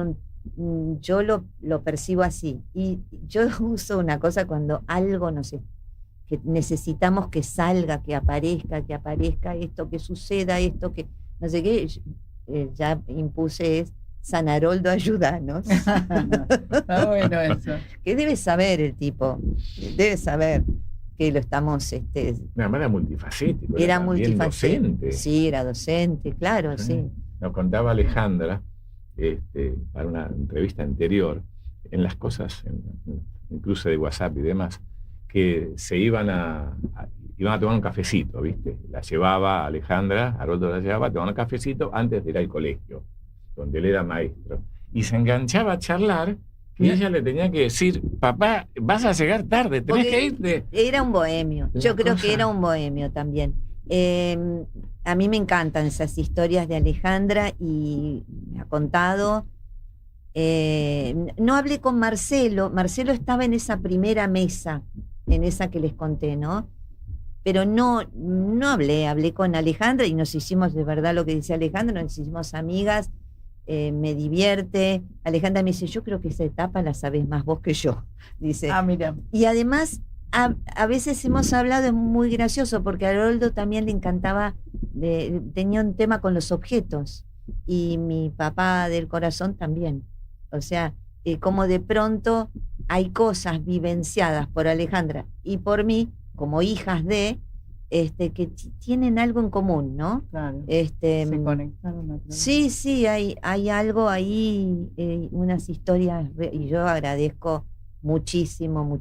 Speaker 11: yo lo percibo así, y yo uso una cosa cuando algo que necesitamos que salga, que aparezca esto, que suceda esto, que no sé qué, ya impuse San Haroldo, ayúdanos.
Speaker 7: Está bueno eso.
Speaker 11: Que debe saber el tipo, debe saber que lo estamos...
Speaker 8: Además era multifacético.
Speaker 11: Era multifacético.
Speaker 8: Docente.
Speaker 11: Sí, era docente, claro, sí.
Speaker 8: Nos contaba Alejandra, para una entrevista anterior, en las cosas, en el cruce de WhatsApp y demás, que se iban a tomar un cafecito, ¿viste? La llevaba Alejandra, Haroldo la llevaba a tomar un cafecito antes de ir al colegio, donde él era maestro. Y se enganchaba a charlar, y ella le tenía que decir, papá, vas a llegar tarde, tenés que irte.
Speaker 11: Era un bohemio, yo creo que era un bohemio también. A mí me encantan esas historias de Alejandra y me ha contado. No hablé con Marcelo estaba en esa primera mesa, en esa que les conté, ¿no? Pero no hablé con Alejandra y nos hicimos, de verdad lo que dice Alejandra, nos hicimos amigas, me divierte. Alejandra me dice, yo creo que esa etapa la sabés más vos que yo, dice.
Speaker 7: Ah, mira.
Speaker 11: Y además, a veces hemos hablado, es muy gracioso, porque a Haroldo también le encantaba, tenía un tema con los objetos, y mi papá del corazón también. O sea, como de pronto hay cosas vivenciadas por Alejandra y por mí, como hijas que tienen algo en común, ¿no?
Speaker 7: Claro. Se conectaron a través.
Speaker 11: Sí, hay algo ahí, unas historias, y yo agradezco muchísimo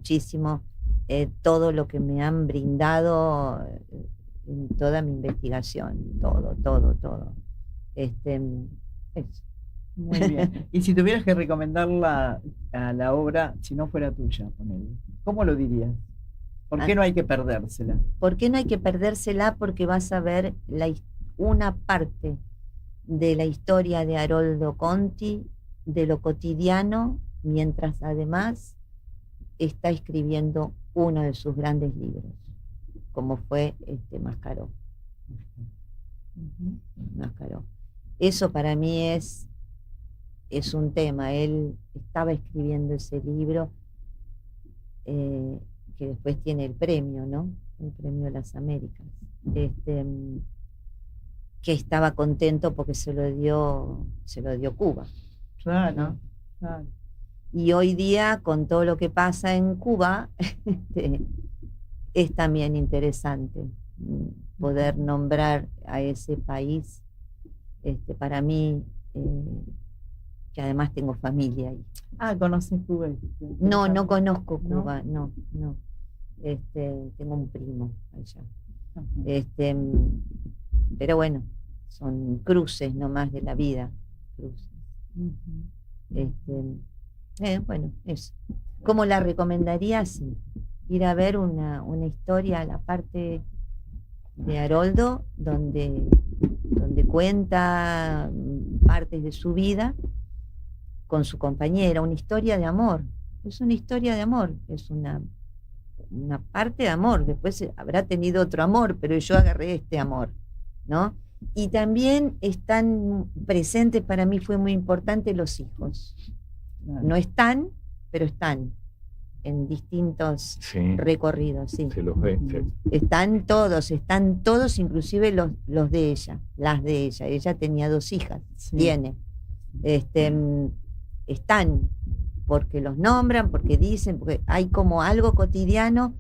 Speaker 11: todo lo que me han brindado en toda mi investigación, todo. Eso.
Speaker 7: Muy bien. Y si tuvieras que recomendarla a la obra, si no fuera tuya, ponele, ¿cómo lo dirías? ¿Por qué no hay que perdérsela?
Speaker 11: ¿Por qué no hay que perdérsela? Porque vas a ver una parte de la historia de Haroldo Conti, de lo cotidiano, mientras además está escribiendo uno de sus grandes libros, como fue Mascaró. Mascaró. Eso para mí es un tema. Él estaba escribiendo ese libro que después tiene el premio, ¿no? El premio de las Américas. Que estaba contento porque se lo dio Cuba.
Speaker 7: Claro,
Speaker 11: ¿no?
Speaker 7: Claro.
Speaker 11: Y hoy día, con todo lo que pasa en Cuba, es también interesante poder nombrar a ese país. Para mí, que además tengo familia ahí.
Speaker 7: ¿Conoces Cuba?
Speaker 11: No conozco Cuba, no. Tengo un primo allá. Pero bueno, son cruces nomás de la vida. Cruces. Bueno, eso. ¿Cómo la recomendaría? Sí. Ir a ver una historia, la parte de Haroldo, donde cuenta partes de su vida con su compañera, una historia de amor. Es una historia de amor, es una parte de amor. Después habrá tenido otro amor, pero yo agarré este amor, ¿no? Y también están presentes, para mí fue muy importante, los hijos. No están, pero están en distintos recorridos. Sí.
Speaker 8: Se los ve. Sí.
Speaker 11: Están todos, inclusive los de ella, las de ella. Ella tenía 2 hijas, tiene. Están, porque los nombran, porque dicen, porque hay como algo cotidiano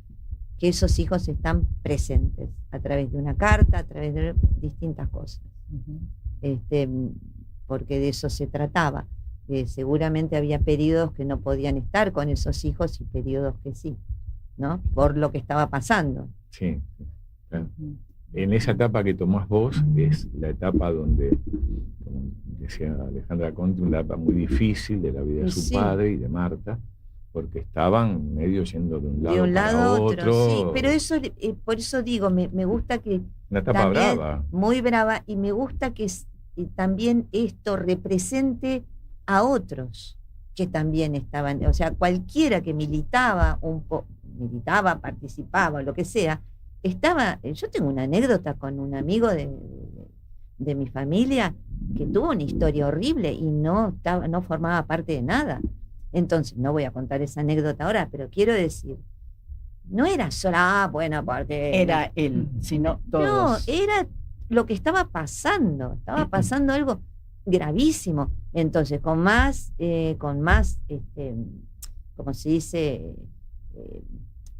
Speaker 11: que esos hijos están presentes a través de una carta, a través de distintas cosas. Porque de eso se trataba. Seguramente había periodos que no podían estar con esos hijos y periodos que sí, ¿no? Por lo que estaba pasando.
Speaker 8: Sí, claro. En esa etapa que tomás vos es la etapa donde, como decía Alejandra Conti, una etapa muy difícil de la vida de su padre y de Marta, porque estaban medio yendo de un lado a otro.
Speaker 11: Sí, pero eso, por eso digo, me gusta que...
Speaker 8: Una etapa brava.
Speaker 11: Muy brava, y me gusta que también esto represente a otros que también estaban, o sea, cualquiera que militaba, participaba, lo que sea, yo tengo una anécdota con un amigo de mi familia que tuvo una historia horrible y no formaba parte de nada. Entonces, no voy a contar esa anécdota ahora, pero quiero decir, no era solo, porque...
Speaker 7: Era él, sino todos.
Speaker 11: No, era lo que estaba pasando algo gravísimo. Entonces, con más como se dice,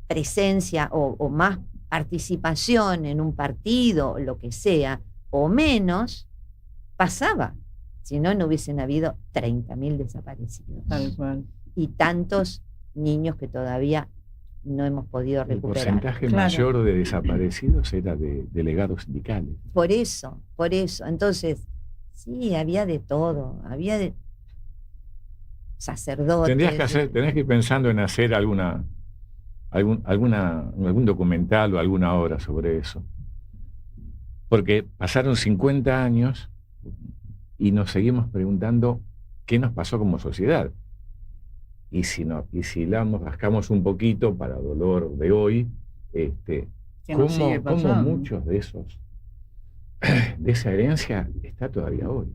Speaker 11: presencia o más participación en un partido, lo que sea, o menos, pasaba. Si no, no hubiesen habido 30.000 desaparecidos.
Speaker 7: Tal cual.
Speaker 11: Y tantos niños que todavía no hemos podido recuperar.
Speaker 8: El porcentaje mayor de desaparecidos era de delegados sindicales.
Speaker 11: Por eso. Entonces, sí, había de todo. Había de sacerdotes.
Speaker 8: Tenés que ir pensando en hacer algún documental o alguna obra sobre eso. Porque pasaron 50 años y nos seguimos preguntando qué nos pasó como sociedad. Y si rascamos un poquito para dolor de hoy, cómo muchos de esa herencia está todavía hoy.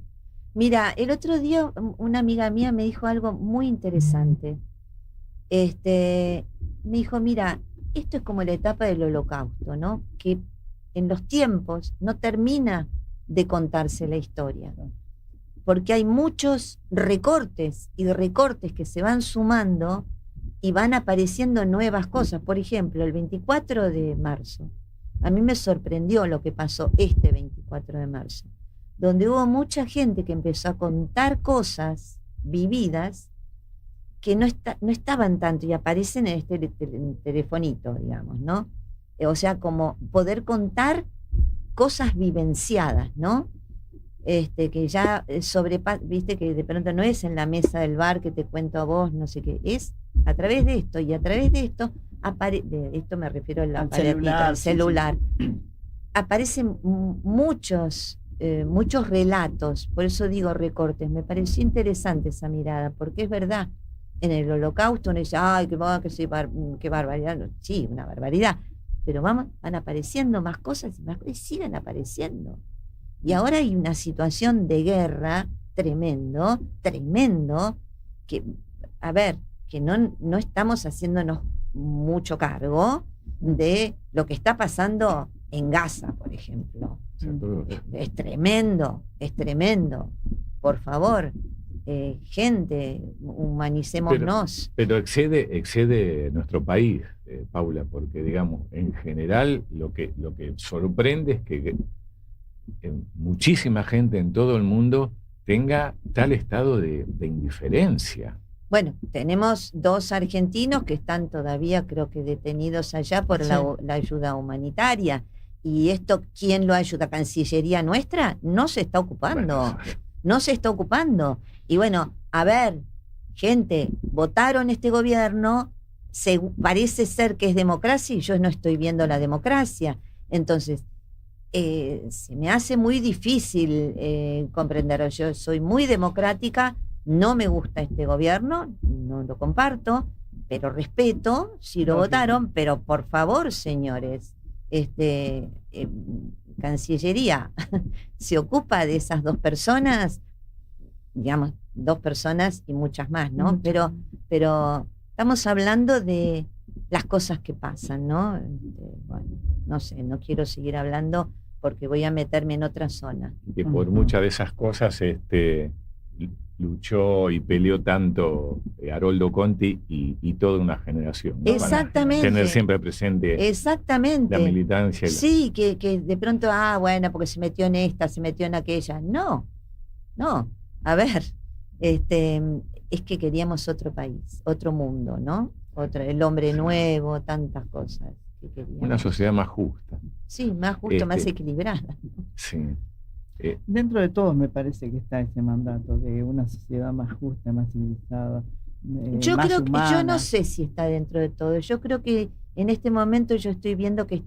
Speaker 11: Mira, el otro día una amiga mía me dijo algo muy interesante. Me dijo, mira, esto es como la etapa del Holocausto, ¿no? Que en los tiempos no termina de contarse la historia, porque hay muchos recortes que se van sumando y van apareciendo nuevas cosas. Por ejemplo, el 24 de marzo A mí me sorprendió lo que pasó este 24 de marzo, donde hubo mucha gente que empezó a contar cosas vividas que no estaban tanto y aparecen en este telefonito, digamos, ¿no? O sea, como poder contar cosas vivenciadas, ¿no? Que ya viste que de pronto no es en la mesa del bar que te cuento a vos, no sé qué, es a través de esto, y a través de esto, de esto me refiero al celular, sí. Aparecen muchos relatos, por eso digo recortes. Me pareció interesante esa mirada, porque es verdad, en el Holocausto uno dice, ay, qué barbaridad, sí, una barbaridad, pero van apareciendo más cosas y siguen apareciendo. Y ahora hay una situación de guerra tremendo, que, a ver, que no estamos haciéndonos mucho cargo de lo que está pasando en Gaza, por ejemplo. Es tremendo. Por favor, gente, humanicémonos.
Speaker 8: Pero excede nuestro país, Paula, porque digamos, en general lo que sorprende es que muchísima gente en todo el mundo tenga tal estado de indiferencia.
Speaker 11: Bueno, tenemos 2 argentinos que están todavía, creo que detenidos allá por la ayuda humanitaria. ¿Y esto quién lo ayuda? ¿Cancillería nuestra? No se está ocupando. No se está ocupando. Y bueno, a ver, gente, votaron este gobierno, parece ser que es democracia y yo no estoy viendo la democracia. Entonces, se me hace muy difícil comprender. Yo soy muy democrática, no me gusta este gobierno, no lo comparto, pero respeto si lo votaron, pero por favor, señores, Cancillería se ocupa de esas 2 personas, digamos, 2 personas y muchas más, ¿no? Pero estamos hablando de las cosas que pasan, ¿no? Bueno, no sé, no quiero seguir hablando porque voy a meterme en otra zona.
Speaker 8: Que por muchas de esas cosas luchó y peleó tanto Haroldo Conti y toda una generación, ¿no?
Speaker 11: Exactamente.
Speaker 8: Para tener siempre presente
Speaker 11: exactamente
Speaker 8: la militancia.
Speaker 11: Sí, que de pronto, bueno, porque se metió en esta, se metió en aquella. No, a ver, es que queríamos otro país, otro mundo, ¿no? El hombre nuevo, tantas cosas que queríamos.
Speaker 8: Una sociedad más justa.
Speaker 11: Sí, más justa, más equilibrada.
Speaker 8: Sí.
Speaker 7: Dentro de todos me parece que está ese mandato de una sociedad más justa, más civilizada,
Speaker 11: yo
Speaker 7: más
Speaker 11: creo
Speaker 7: humana.
Speaker 11: que yo no sé si está dentro de todo. Yo creo que en este momento yo estoy viendo que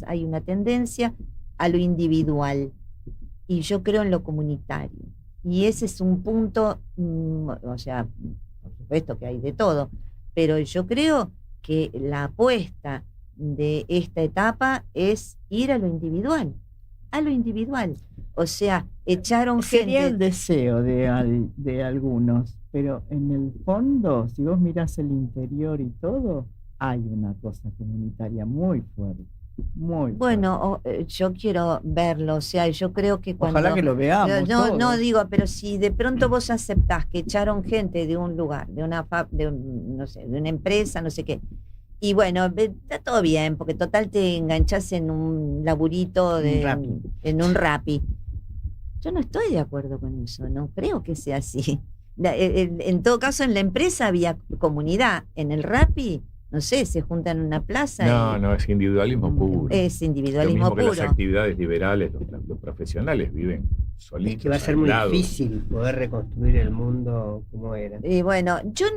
Speaker 11: hay una tendencia a lo individual y yo creo en lo comunitario. Y ese es un punto, o sea, por supuesto que hay de todo, pero yo creo que la apuesta de esta etapa es ir a lo individual. O sea, echaron
Speaker 7: Sería
Speaker 11: gente.
Speaker 7: el deseo de algunos, pero en el fondo, si vos mirás el interior y todo, hay una cosa comunitaria muy fuerte.
Speaker 11: Bueno, yo quiero verlo, o sea, yo creo que cuando...
Speaker 7: Ojalá que lo veamos.
Speaker 11: No digo, pero si de pronto vos aceptás que echaron gente de un lugar, de una empresa, no sé qué, y bueno, está todo bien, porque total te enganchás en un laburito en un Rappi. Yo no estoy de acuerdo con eso, no creo que sea así. En todo caso, en la empresa había comunidad, en el Rappi, no sé, se juntan en una plaza.
Speaker 8: No, es individualismo puro.
Speaker 11: Es individualismo
Speaker 8: puro.
Speaker 11: puro.
Speaker 8: Las actividades liberales, los profesionales viven solitos.
Speaker 9: Es que va a ser muy difícil poder reconstruir el mundo como era.
Speaker 11: Y bueno, yo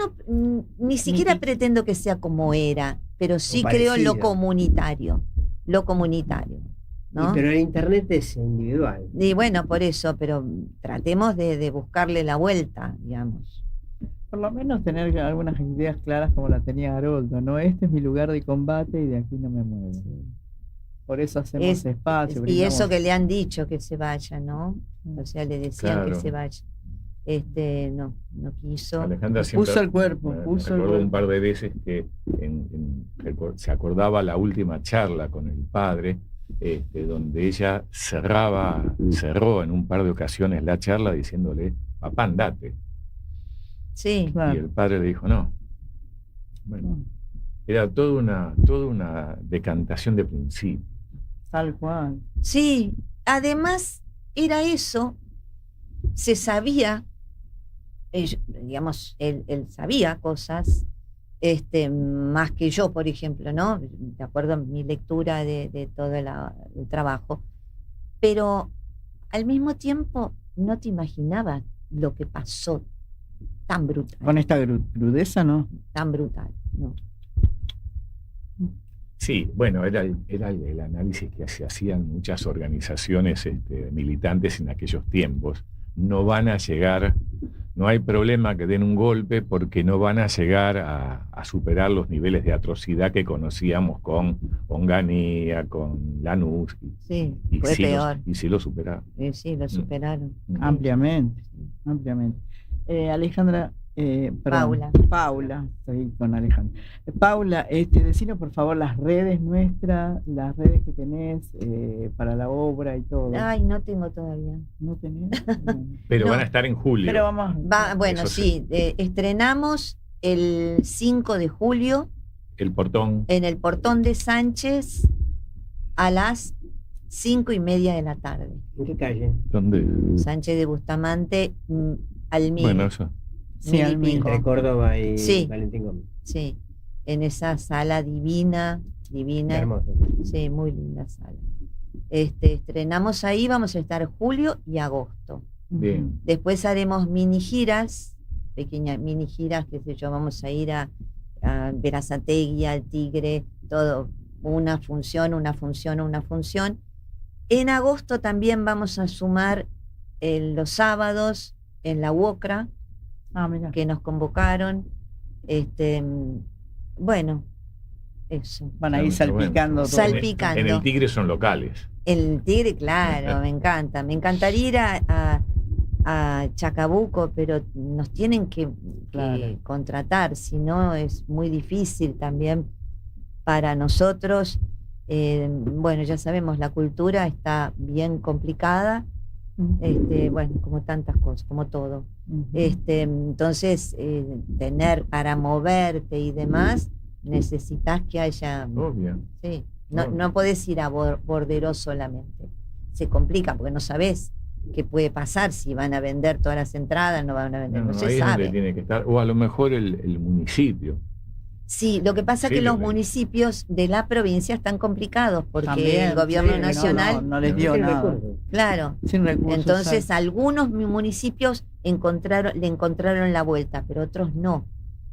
Speaker 11: ni siquiera pretendo que sea como era, pero sí creo en lo comunitario. ¿No?
Speaker 9: Pero el internet es individual.
Speaker 11: Y bueno, por eso, pero tratemos de buscarle la vuelta, digamos.
Speaker 7: Por lo menos tener algunas ideas claras como la tenía Haroldo, ¿no? Este es mi lugar de combate y de aquí no me muevo. Por eso hacemos espacio.
Speaker 11: Y eso que le han dicho que se vaya, ¿no? O sea, le decían que se vaya. No quiso.
Speaker 8: Alejandra siempre
Speaker 7: puso el cuerpo.
Speaker 8: Un par de veces que se acordaba la última charla con el padre, donde ella cerró en un par de ocasiones la charla diciéndole, papá, andate.
Speaker 11: Sí.
Speaker 8: Claro. Y el padre le dijo, no. Bueno, era toda una decantación de principio.
Speaker 7: Tal cual.
Speaker 11: Sí, además era eso, se sabía, digamos, él sabía cosas, más que yo, por ejemplo, ¿no? De acuerdo a mi lectura de todo el trabajo, pero al mismo tiempo no te imaginabas lo que pasó tan brutal.
Speaker 7: Con esta crudeza, ¿no?
Speaker 11: Tan brutal, ¿no?
Speaker 8: Sí, bueno, era el análisis que se hacían muchas organizaciones militantes en aquellos tiempos. No van a llegar, no hay problema que den un golpe porque no van a llegar a superar los niveles de atrocidad que conocíamos con Onganía, con Lanús.
Speaker 11: Sí, fue
Speaker 8: sí
Speaker 11: peor.
Speaker 8: Y sí lo superaron.
Speaker 11: Sí, lo superaron.
Speaker 7: Ampliamente. Alejandra, perdón, Paula, estoy con Alejandra. Paula, decinos por favor las redes nuestras, las redes que tenés para la obra y todo.
Speaker 11: Ay, no tengo todavía.
Speaker 7: ¿No tenés?
Speaker 8: Pero
Speaker 11: No.
Speaker 8: van a estar en julio.
Speaker 7: Pero vamos.
Speaker 11: Bueno,
Speaker 8: Eso
Speaker 11: sí, estrenamos el 5 de julio
Speaker 8: El Portón.
Speaker 11: en el Portón de Sánchez a las 5:30 de la tarde.
Speaker 9: ¿En qué calle?
Speaker 8: ¿Dónde?
Speaker 11: Sánchez de Bustamante, al mil.
Speaker 8: Bueno, eso.
Speaker 7: Sí, al mil.
Speaker 9: Entre Córdoba y
Speaker 11: Sí.
Speaker 9: Valentín Gómez.
Speaker 11: Sí, en esa sala divina.
Speaker 9: Hermoso.
Speaker 11: Sí, muy linda sala. Estrenamos ahí, vamos a estar julio y agosto.
Speaker 8: Bien.
Speaker 11: Después haremos mini giras, pequeñas mini giras, qué sé yo, vamos a ir a Berazategui, al Tigre, todo, una función. En agosto también vamos a sumar los sábados en la UOCRA,
Speaker 7: Mira.
Speaker 11: que nos convocaron. Bueno, eso.
Speaker 7: Van a ir salpicando todo.
Speaker 11: Salpicando.
Speaker 8: En el Tigre son locales.
Speaker 11: El Tigre, claro, me encanta. Me encantaría ir a Chacabuco, pero nos tienen que contratar, si no es muy difícil también para nosotros. Bueno, ya sabemos, la cultura está bien complicada, bueno, como tantas cosas, como todo. Entonces, tener para moverte y demás, necesitas que haya...
Speaker 8: Obvio.
Speaker 11: Sí, no podés ir a Borderó solamente. Se complica porque no sabés qué puede pasar, si van a vender todas las entradas, no van a vender, no se
Speaker 8: ahí es
Speaker 11: sabe.
Speaker 8: donde tiene que estar. O a lo mejor el municipio.
Speaker 11: Sí, lo que pasa es
Speaker 8: Sí,
Speaker 11: que los
Speaker 8: lo que-
Speaker 11: municipios de la provincia están complicados porque
Speaker 7: También,
Speaker 11: el gobierno
Speaker 7: sí,
Speaker 11: nacional,
Speaker 7: no les dio
Speaker 9: Sin
Speaker 7: nada.
Speaker 9: recursos.
Speaker 11: claro,
Speaker 7: Sin recursos.
Speaker 11: entonces algunos municipios le encontraron la vuelta, pero otros no.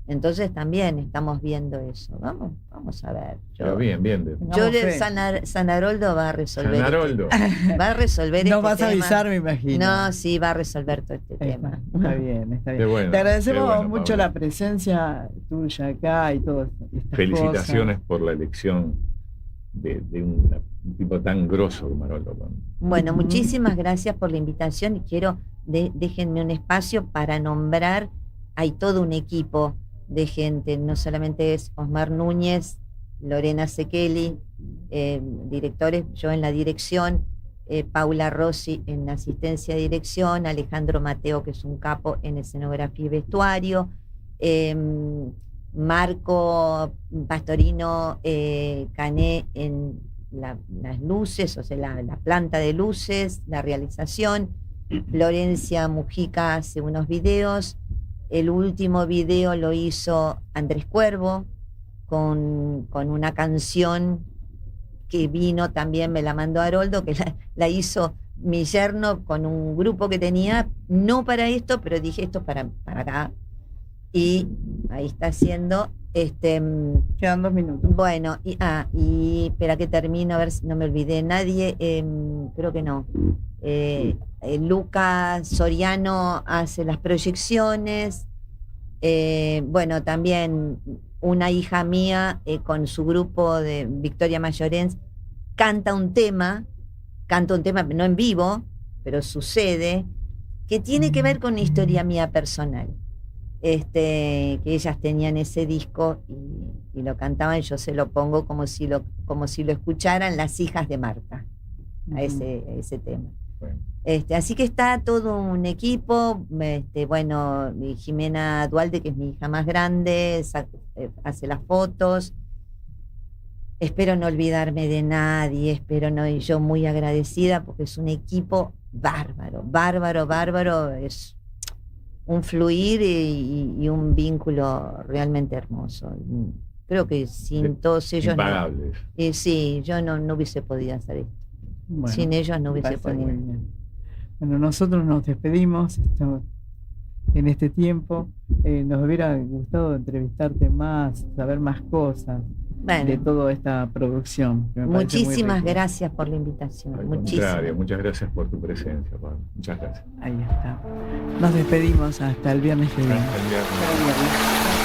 Speaker 11: Entonces también estamos viendo eso. Vamos a ver.
Speaker 8: Pero bien.
Speaker 11: San Haroldo va a resolver.
Speaker 8: San Haroldo.
Speaker 11: Va a resolver
Speaker 7: Nos
Speaker 11: este
Speaker 7: vas a
Speaker 11: tema.
Speaker 7: avisar, me imagino.
Speaker 11: No, sí, va a resolver todo este tema.
Speaker 7: Está bien.
Speaker 8: Qué bueno,
Speaker 7: Te agradecemos
Speaker 8: qué bueno,
Speaker 7: mucho
Speaker 8: Paula.
Speaker 7: la presencia tuya acá y todo esto.
Speaker 8: Felicitaciones por la elección de un tipo tan grosso como Haroldo.
Speaker 11: Bueno, muchísimas gracias por la invitación y quiero, déjenme un espacio para nombrar, hay todo un equipo de gente, no solamente es Osmar Núñez, Lorena Sekeli, directores, yo en la dirección, Paula Rossi en asistencia de dirección, Alejandro Mateo, que es un capo en escenografía y vestuario, Marco Pastorino Cané en las luces, o sea, la planta de luces, la realización, Florencia Mujica hace unos videos, el último video lo hizo Andrés Cuervo con una canción que vino también, me la mandó Haroldo, que la hizo mi yerno con un grupo que tenía, no para esto, pero dije esto para acá. Y ahí está haciendo.
Speaker 7: Quedan 2 minutos.
Speaker 11: Bueno, y espera que termino, a ver si no me olvidé nadie, creo que no. Lucas Soriano hace las proyecciones. Bueno, también una hija mía con su grupo de Victoria Mayorens canta un tema, no en vivo, pero sucede, que tiene que ver con una historia mía personal. Que ellas tenían ese disco y lo cantaban, yo se lo pongo como si lo escucharan las hijas de Marta, a ese tema.
Speaker 8: Bueno.
Speaker 11: Así que está todo un equipo, bueno, Jimena Dualde, que es mi hija más grande, hace las fotos. espero no olvidarme de nadie, espero no, y yo muy agradecida porque es un equipo bárbaro, es un fluir y un vínculo realmente hermoso. Creo que sin todos ellos
Speaker 8: impagables.
Speaker 11: Sí, yo no hubiese podido hacer esto.
Speaker 7: Bueno,
Speaker 11: sin ellos no hubiese
Speaker 7: parece
Speaker 11: podido.
Speaker 7: muy bien. Bueno, nosotros nos despedimos en este tiempo. Nos hubiera gustado entrevistarte más, saber más cosas de toda esta producción. Que me parece muy
Speaker 11: Muchísimas
Speaker 7: rico.
Speaker 11: gracias por la invitación.
Speaker 8: Al
Speaker 11: Muchísimas.
Speaker 8: contrario, muchas gracias por tu presencia, Pablo. Muchas gracias.
Speaker 7: Ahí está. Nos despedimos hasta el viernes que viene.
Speaker 8: Hasta el viernes.
Speaker 7: Hasta el viernes.